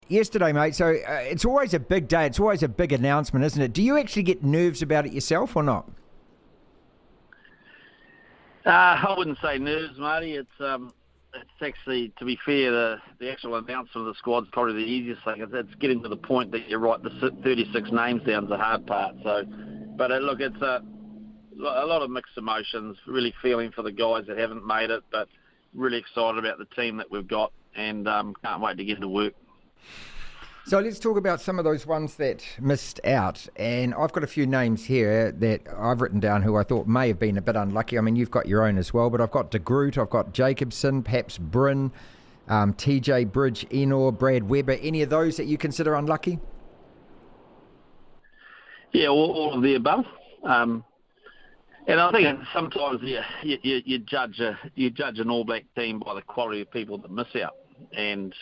yesterday, mate. So it's always a big day. It's always a big announcement, isn't it? Do you actually get nerves about it yourself or not? I wouldn't say nerves, Marty. It's actually, to be fair, the actual announcement of the squad's probably the easiest thing. It's getting to the point that you're right, the 36 names down is the hard part. So, but look, it's a lot of mixed emotions, really feeling for the guys that haven't made it, but really excited about the team that we've got and can't wait to get to work. So let's talk about some of those ones that missed out. And I've got a few names here that I've written down who I thought may have been a bit unlucky. I mean, you've got your own as well, but I've got De Groot, I've got Jacobson, perhaps Bryn, TJ Bridge, Enor, Brad Weber. Any of those that you consider unlucky? Yeah, all of the above. And I think sometimes you judge an All Black team by the quality of people that miss out. And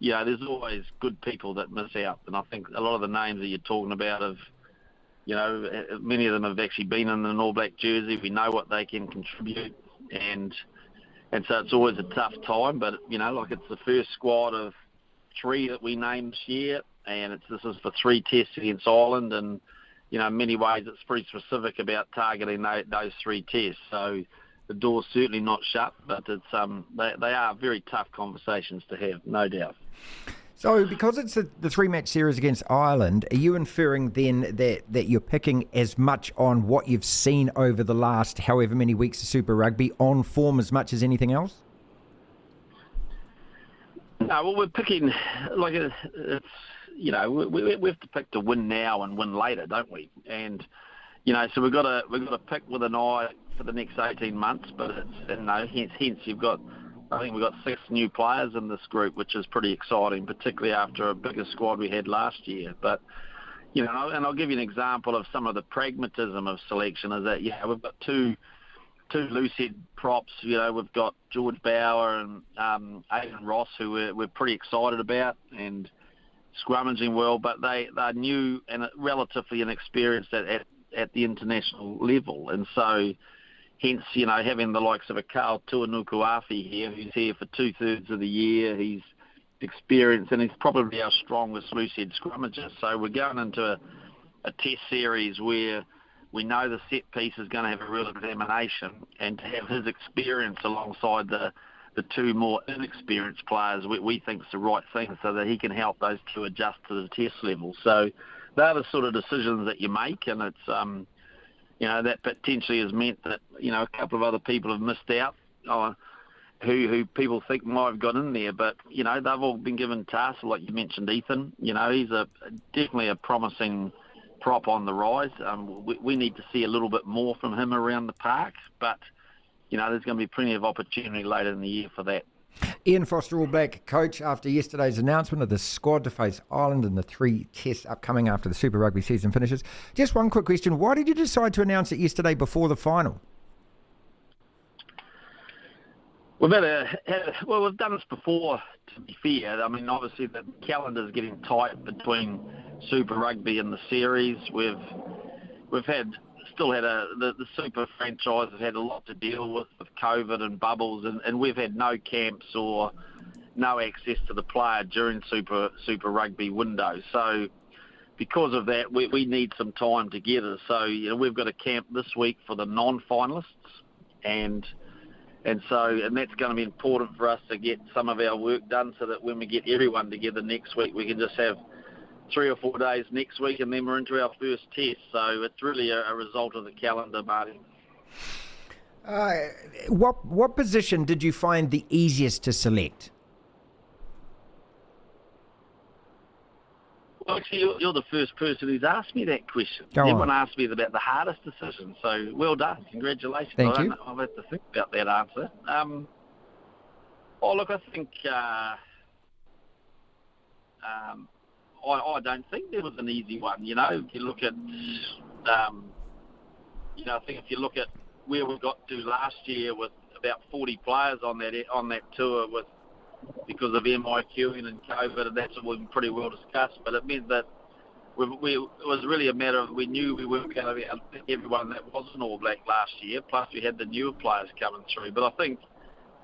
there's always good people that miss out, and I think a lot of the names that you're talking about many of them have actually been in an All Black jersey. We know what they can contribute, and so it's always a tough time. But it's the first squad of 3 that we named this year, and this is for 3 tests against Ireland, and in many ways it's pretty specific about targeting those 3 tests. So the door's certainly not shut, but it's they are very tough conversations to have, no doubt. So because it's the 3-match series against Ireland, are you inferring then that you're picking as much on what you've seen over the last however many weeks of Super Rugby, on form as much as anything else? No, well, we're picking, we have to pick to win now and win later, don't we? And, so we've got to pick with an eye for the next 18 months, but hence we've got 6 new players in this group, which is pretty exciting, particularly after a bigger squad we had last year. But, and I'll give you an example of some of the pragmatism of selection is that, we've got two loosehead props. We've got George Bauer and Aidan Ross, who we're pretty excited about and scrummaging well, but they're new and relatively inexperienced at the international level. And so hence, having the likes of a Carl Tuanukuafi here, who's here for 2/3 of the year, he's experienced and he's probably our strongest loosehead scrummager. So we're going into a test series where we know the set piece is going to have a real examination, and to have his experience alongside the 2 more inexperienced players, we think is the right thing, so that he can help those 2 adjust to the test level. So they're the sort of decisions that you make, and it's that potentially has meant that a couple of other people have missed out, who people think might have got in there, but they've all been given tasks. Like you mentioned, Ethan, he's definitely a promising prop on the rise. We need to see a little bit more from him around the park, but there's going to be plenty of opportunity later in the year for that. Ian Foster, All Black coach, after yesterday's announcement of the squad to face Ireland in the 3 tests upcoming after the Super Rugby season finishes. Just one quick question. Why did you decide to announce it yesterday before the final? We've done this before, to be fair. I mean, obviously the calendar's getting tight between Super Rugby and the series. We've still had the Super franchise has had a lot to deal with COVID and bubbles, and we've had no camps or no access to the player during Super Rugby window. So because of that, we need some time together. So we've got a camp this week for the non-finalists, and that's going to be important for us to get some of our work done, so that when we get everyone together next week, we can just have 3 or 4 days next week, and then we're into our first test. So it's really a result of the calendar, Marty. What position did you find the easiest to select? Well, actually, you're the first person who's asked me that question. Everyone asked me about the hardest decision, so well done. Congratulations. Thank you. I'll have to think about that answer. I think I don't think there was an easy one. If you look at, I think if you look at where we got to last year with about 40 players on that tour because of MIQ and COVID, and that's all been pretty well discussed. But it meant that it was really a matter of, we knew we weren't going to be able to pick everyone that wasn't All Black last year. Plus we had the newer players coming through. But I think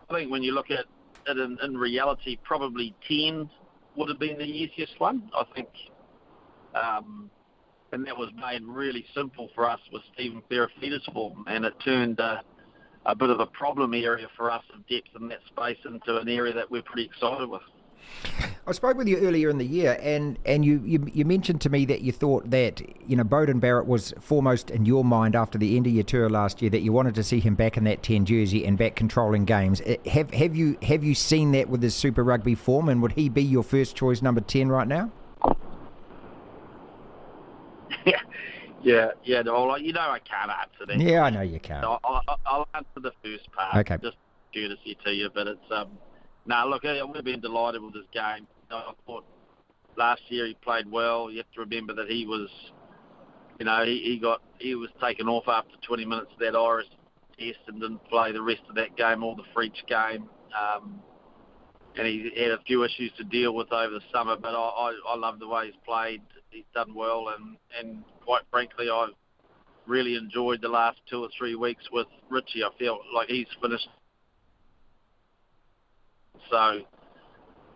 when you look at it in reality, probably 10 would have been the easiest one, I think. And that was made really simple for us with Stephen Ferrafita's form, and it turned a bit of a problem area for us of depth in that space into an area that we're pretty excited with. I spoke with you earlier in the year, and you mentioned to me that you thought that, Beauden Barrett was foremost in your mind after the end of your tour last year, that you wanted to see him back in that 10 jersey and back controlling games. Have you seen that with his Super Rugby form, and would he be your first choice number 10 right now? Yeah. Well, I can't answer that. Yeah, I know you can't. I'll answer the first part. Okay. Just courtesy to you, but it's look, we've been delighted with his game. I thought last year he played well. You have to remember that he was, he was taken off after 20 minutes of that Irish test and didn't play the rest of that game or the French game. And he had a few issues to deal with over the summer, but I love the way he's played. He's done well, and quite frankly, I've really enjoyed the last 2 or 3 weeks with Richie. I feel like he's finished. So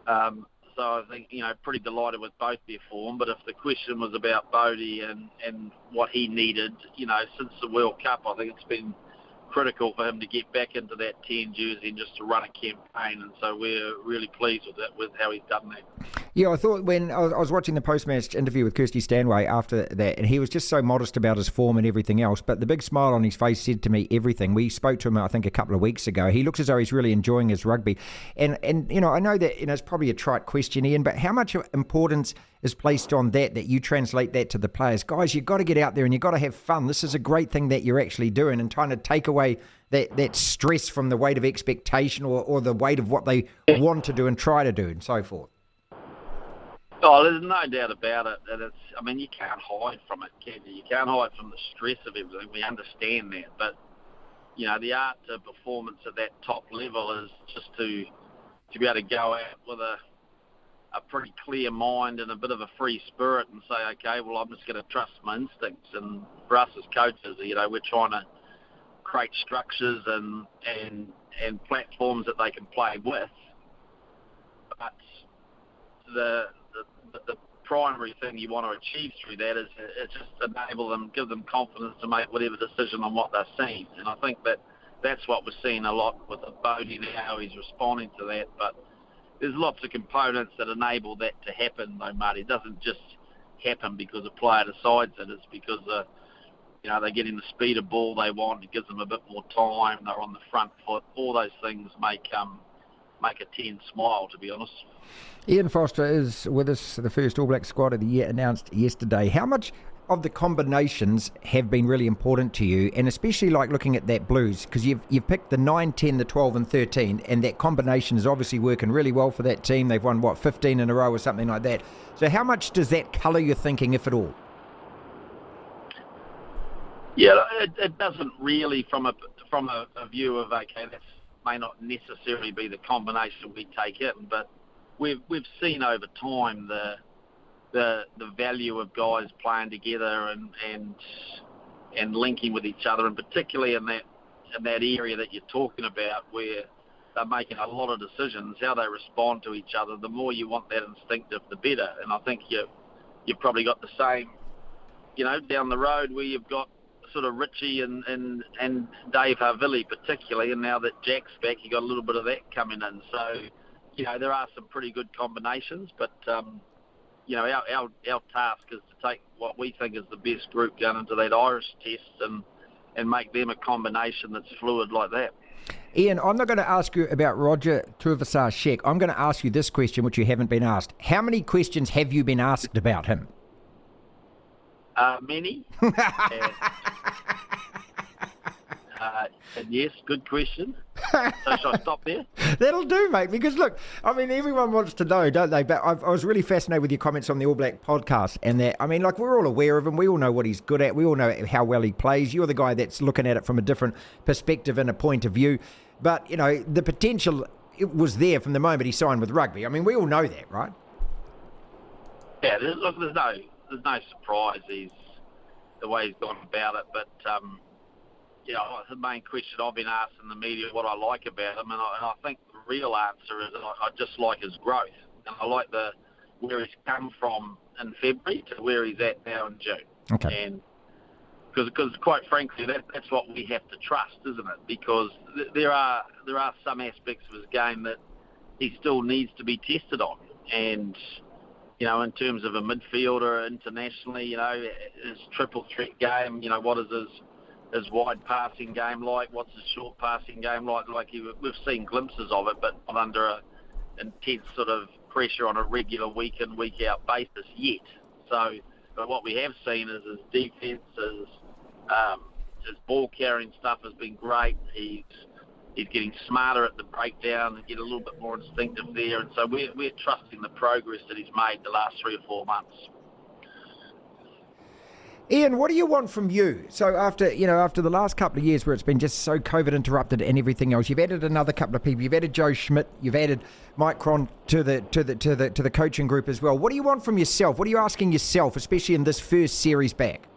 I think, pretty delighted with both their form. But if the question was about Bodie and what he needed, since the World Cup, I think it's been critical for him to get back into that 10 jersey and just to run a campaign. And so we're really pleased with that, with how he's done that. Yeah, I thought when I was watching the post-match interview with Kirsty Stanway after that, and he was just so modest about his form and everything else, but the big smile on his face said to me everything. We spoke to him, I think, a couple of weeks ago. He looks as though he's really enjoying his rugby. And I know that, it's probably a trite question, Ian, but how much importance is placed on that you translate that to the players? Guys, you've got to get out there and you've got to have fun. This is a great thing that you're actually doing, and trying to take away that stress from the weight of expectation or the weight of what they want to do and try to do and so forth. Oh, there's no doubt about it. That you can't hide from it, can you? You can't hide from the stress of everything. We understand that. But, the art to performance at that top level is just to be able to go out with a pretty clear mind and a bit of a free spirit and say, okay, well, I'm just going to trust my instincts. And for us as coaches, we're trying to create structures and platforms that they can play with. But the primary thing you want to achieve through that is just enable them, give them confidence to make whatever decision on what they're seeing. And I think that's what we're seeing a lot with Bodie now. He's responding to that. But there's lots of components that enable that to happen, though, Marty. It doesn't just happen because a player decides it. It's because they're getting the speed of ball they want. It gives them a bit more time. They're on the front foot. All those things make a 10 smile, to be honest. Ian Foster is with us, the first All Black squad of the year announced yesterday. How much of the combinations have been really important to you, and especially like looking at that Blues, because you've picked the 9, 10, the 12 and 13, and that combination is obviously working really well for that team. They've won, 15 in a row or something like that. So how much does that colour your thinking, if at all? Yeah, it doesn't really from a view of, okay, that may not necessarily be the combination we take in, but we've seen over time the value of guys playing together and linking with each other, and particularly in that area that you're talking about where they're making a lot of decisions, how they respond to each other. The more you want that instinctive, the better. And I think you've probably got the same, down the road where you've got sort of Richie and Dave Havili particularly, and now that Jack's back, you got a little bit of that coming in. So, there are some pretty good combinations, but our task is to take what we think is the best group going into that Irish test and make them a combination that's fluid like that. Ian, I'm not going to ask you about Roger Tuivasa-Sheck. I'm going to ask you this question, which you haven't been asked. How many questions have you been asked about him? Many. And yes, good question. So should I stop there? That'll do, mate, because look, everyone wants to know, don't they? But I was really fascinated with your comments on the All Black podcast, and that, we're all aware of him. We all know what he's good at. We all know how well he plays. You're the guy that's looking at it from a different perspective and a point of view. But, the potential, it was there from the moment he signed with rugby. We all know that, right? Yeah, there's no surprise the way he's gone about it, but the main question I've been asked in the media what I like about him, and I think the real answer is I just like his growth, and I like the where he's come from in February to where he's at now in June. Okay. And because quite frankly, that's what we have to trust, isn't it? Because there are some aspects of his game that he still needs to be tested on. And, you know, in terms of a midfielder internationally, you know, his triple threat game, you know, what is his wide passing game like? What's his short passing game like? We've seen glimpses of it, but not under a intense sort of pressure on a regular week in, week out basis yet. So, but what we have seen is his defence, his ball carrying stuff has been great. He's getting smarter at the breakdown and get a little bit more instinctive there. And so we're trusting the progress that he's made the last 3 or 4 months. Ian, what do you want from you? So after the last couple of years where it's been just so COVID interrupted and everything else, you've added another couple of people. You've added Joe Schmidt. You've added Mike Cron to the coaching group as well. What do you want from yourself? What are you asking yourself, especially in this first series back?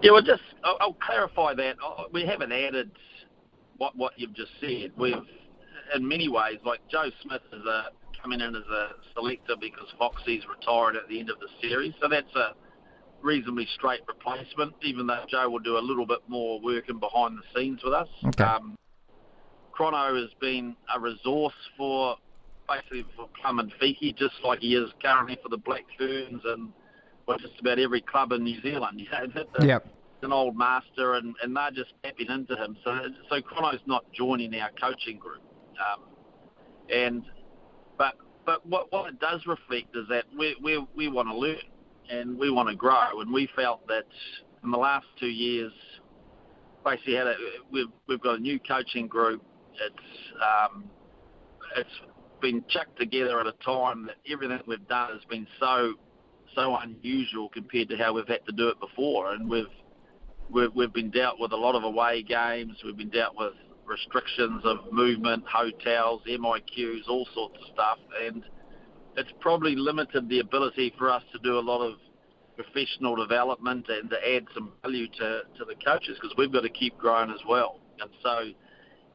Yeah, well, I'll clarify that. We haven't added what you've just said. We've, in many ways, like Joe Smith is coming in as a selector because Foxy's retired at the end of the series, so that's a reasonably straight replacement, even though Joe will do a little bit more working behind the scenes with us. Okay. Chrono has been a resource for Plum and Fiki, just like he is currently for the Black Ferns and just about every club in New Zealand. You know, Yep. He's an old master, and they're just tapping into him. So Chrono's not joining our coaching group. But what it does reflect is that we want to learn and we want to grow, and we felt that in the last 2 years, basically we've got a new coaching group. It's been chucked together at a time that everything we've done has been so unusual compared to how we've had to do it before, and we've been dealt with a lot of away games. We've been dealt with restrictions of movement, hotels, MIQs, all sorts of stuff, and it's probably limited the ability for us to do a lot of professional development and to add some value to the coaches, because we've got to keep growing as well. And so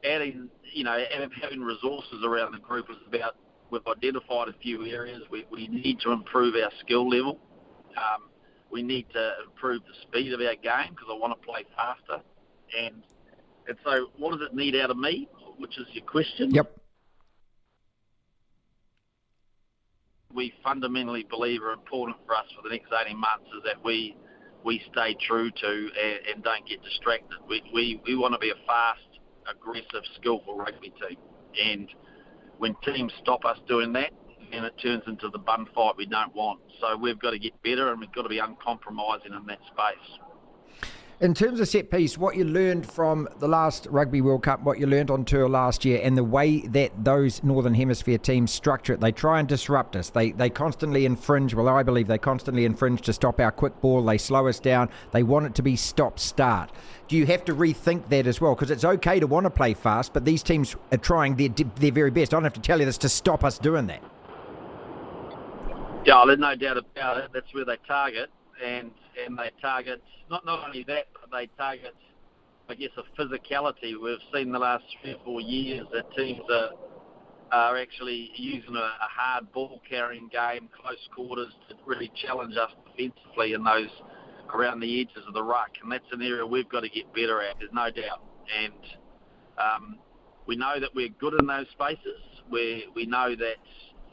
adding, having resources around the group is about, we've identified a few areas. We need to improve our skill level. We need to improve the speed of our game, because I want to play faster. And so what does it need out of me, which is your question? Yep. We fundamentally believe are important for us for the next 18 months is that we stay true to and don't get distracted. We want to be a fast, aggressive, skillful rugby team. And when teams stop us doing that, then it turns into the bun fight we don't want. So we've got to get better, and we've got to be uncompromising in that space. In terms of set piece, what you learned from the last Rugby World Cup, what you learned on tour last year, and the way that those Northern Hemisphere teams structure it, they try and disrupt us. They constantly infringe. Well, I believe they constantly infringe to stop our quick ball. They slow us down. They want it to be stop-start. Do you have to rethink that as well? Because it's okay to want to play fast, but these teams are trying their very best. I don't have to tell you this to stop us doing that. Yeah, there's no doubt about it. That's where they target, and they target not only that, but they target, I guess, a physicality. We've seen the last 3 or 4 years that teams are actually using a hard ball carrying game, close quarters, to really challenge us defensively in those around the edges of the ruck, and that's an area we've got to get better at. There's no doubt, and we know that we're good in those spaces. We know that.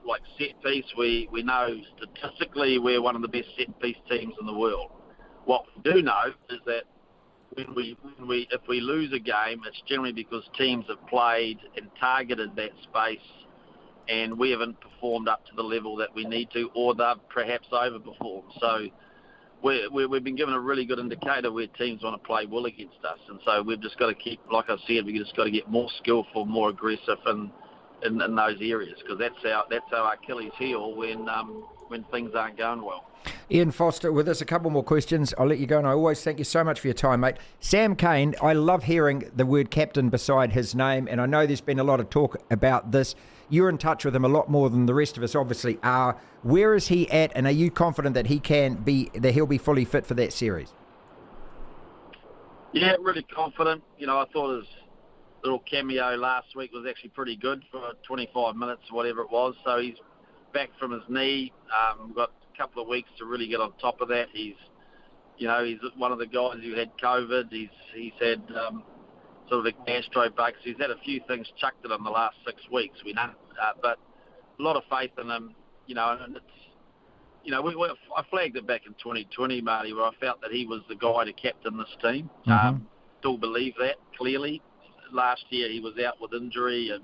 Like set piece, we know statistically we're one of the best set piece teams in the world. What we do know is that if we lose a game, it's generally because teams have played and targeted that space, and we haven't performed up to the level that we need to, or they've perhaps overperformed. So we've been given a really good indicator where teams want to play well against us, and so we've just got to keep, like I said, we've just got to get more skillful, more aggressive, and in those areas, because that's our Achilles heel when things aren't going well. Ian Foster with us. A couple more questions. I'll let you go, and I always thank you so much for your time, mate. Sam Cane, I love hearing the word captain beside his name, and I know there's been a lot of talk about this. You're in touch with him a lot more than the rest of us obviously are. Where is he at, and are you confident that he'll be fully fit for that series? Yeah, really confident. I thought little cameo last week was actually pretty good for 25 minutes or whatever it was. So he's back from his knee. We've got a couple of weeks to really get on top of that. He's one of the guys who had COVID. He's had sort of a gastro bug. So he's had a few things chucked at him the last 6 weeks. We know, but a lot of faith in him. And it's, I flagged it back in 2020, Marty, where I felt that he was the guy to captain this team. Mm-hmm. Still believe that clearly. Last year he was out with injury and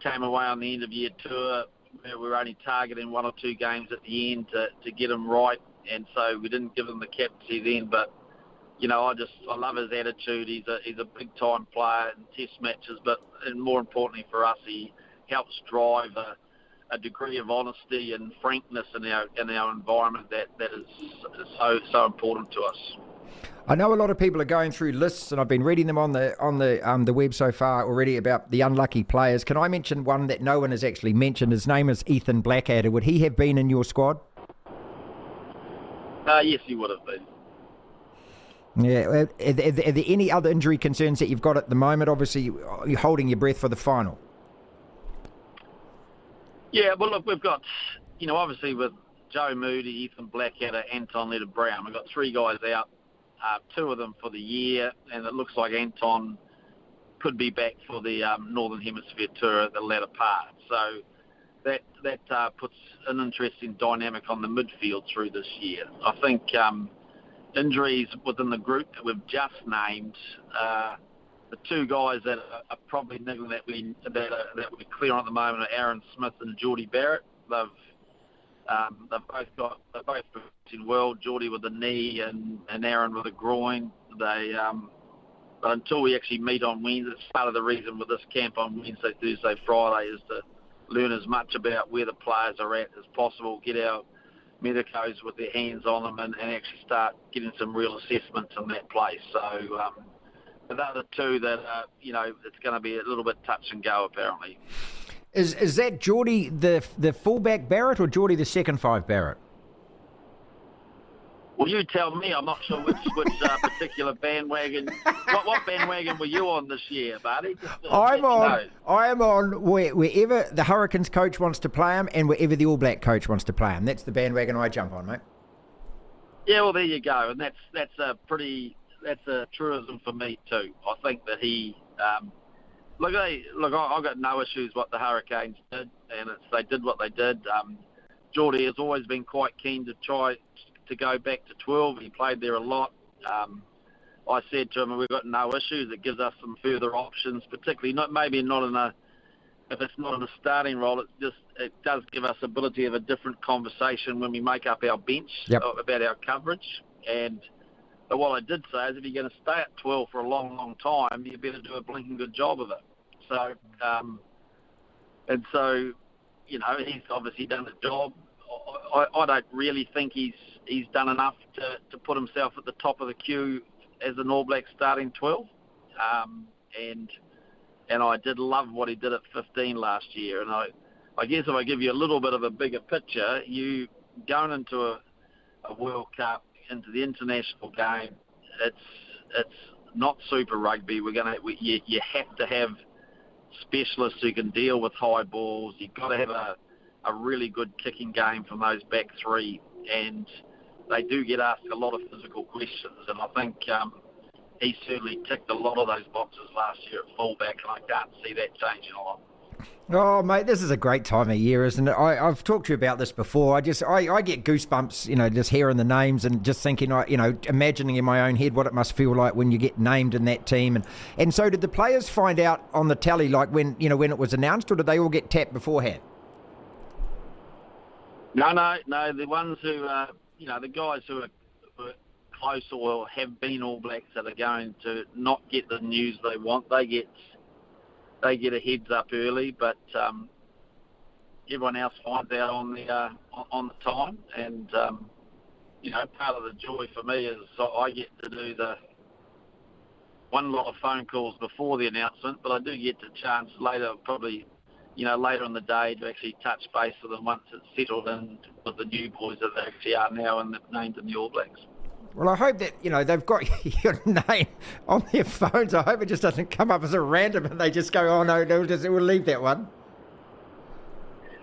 came away on the end of year tour where we were only targeting 1 or 2 games at the end to get him right, and so we didn't give him the captaincy then. But I love his attitude. He's a big time player in test matches, and more importantly for us, he helps drive a degree of honesty and frankness in our environment that is so important to us. I know a lot of people are going through lists, and I've been reading them on the web so far already about the unlucky players. Can I mention one that no one has actually mentioned? His name is Ethan Blackadder. Would he have been in your squad? Yes, he would have been. Yeah. Are there any other injury concerns that you've got at the moment? Obviously, you're holding your breath for the final. Yeah, well, look, we've got, obviously with Joe Moody, Ethan Blackadder, Anton Leonard-Brown, we've got 3 guys out. 2 of them for the year, and it looks like Anton could be back for the Northern Hemisphere tour at the latter part. So that puts an interesting dynamic on the midfield through this year. I think injuries within the group that we've just named, the 2 guys that are probably niggling that we're clear on at the moment are Aaron Smith and Geordie Barrett. They've both progressing well. Geordie with a knee and Aaron with a groin. But until we actually meet on Wednesday, it's part of the reason with this camp on Wednesday, Thursday, Friday is to learn as much about where the players are at as possible, get our medicos with their hands on them and actually start getting some real assessments in that place. So the other 2 that it's going to be a little bit touch and go apparently. Is that Geordie the fullback Barrett or Geordie the second 5 Barrett? Well, you tell me. I'm not sure which particular bandwagon. What bandwagon were you on this year, buddy? I am on wherever the Hurricanes coach wants to play him and wherever the All Black coach wants to play him. That's the bandwagon I jump on, mate. Yeah, well, there you go, and that's a truism for me too. I think that he. Look, I've got no issues what the Hurricanes did, and they did what they did. Geordie has always been quite keen to try to go back to 12. He played there a lot. I said to him, we've got no issues. It gives us some further options, particularly if it's not in a starting role. It does give us ability of a different conversation when we make up our bench about our coverage. But what I did say is if you're going to stay at 12 for a long, long time, you better do a blinking good job of it. So, he's obviously done the job. I don't really think he's done enough to put himself at the top of the queue as an All Black starting 12. And I did love what he did at 15 last year. And I guess if I give you a little bit of a bigger picture, you going into a World Cup, into the international game, it's not Super Rugby. You have to have specialists who can deal with high balls. You've got to have a really good kicking game from those back 3, and they do get asked a lot of physical questions, and I think he certainly ticked a lot of those boxes last year at fullback, and I can't see that changing a lot. Oh, mate, this is a great time of year, isn't it? I've talked to you about this before. I get goosebumps, just hearing the names and just thinking, imagining in my own head what it must feel like when you get named in that team. And so did the players find out on the tally, like when it was announced, or did they all get tapped beforehand? No. The ones who, the guys who are close or have been All Blacks that are going to not get the news they want, they get a heads up early, but everyone else finds out on the time. And part of the joy for me is I get to do the one lot of phone calls before the announcement, but I do get the chance later, probably later in the day, to actually touch base with them once it's settled in with the new boys that they actually are now and named in the All Blacks. Well, I hope that, they've got your name on their phones. I hope it just doesn't come up as a random and they just go, oh, no, we'll leave that one.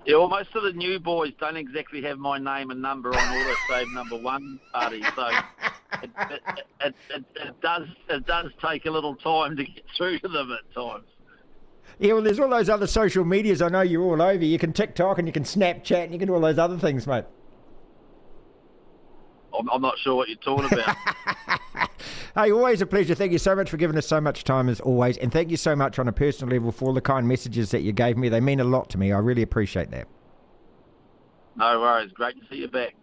Yeah, well, most of the new boys don't exactly have my name and number on autosave number one party, so it does take a little time to get through to them at times. Yeah, well, there's all those other social medias I know you're all over. You can TikTok and you can Snapchat and you can do all those other things, mate. I'm not sure what you're talking about. Hey, always a pleasure. Thank you so much for giving us so much time as always. And thank you so much on a personal level for all the kind messages that you gave me. They mean a lot to me. I really appreciate that. No worries. Great to see you back.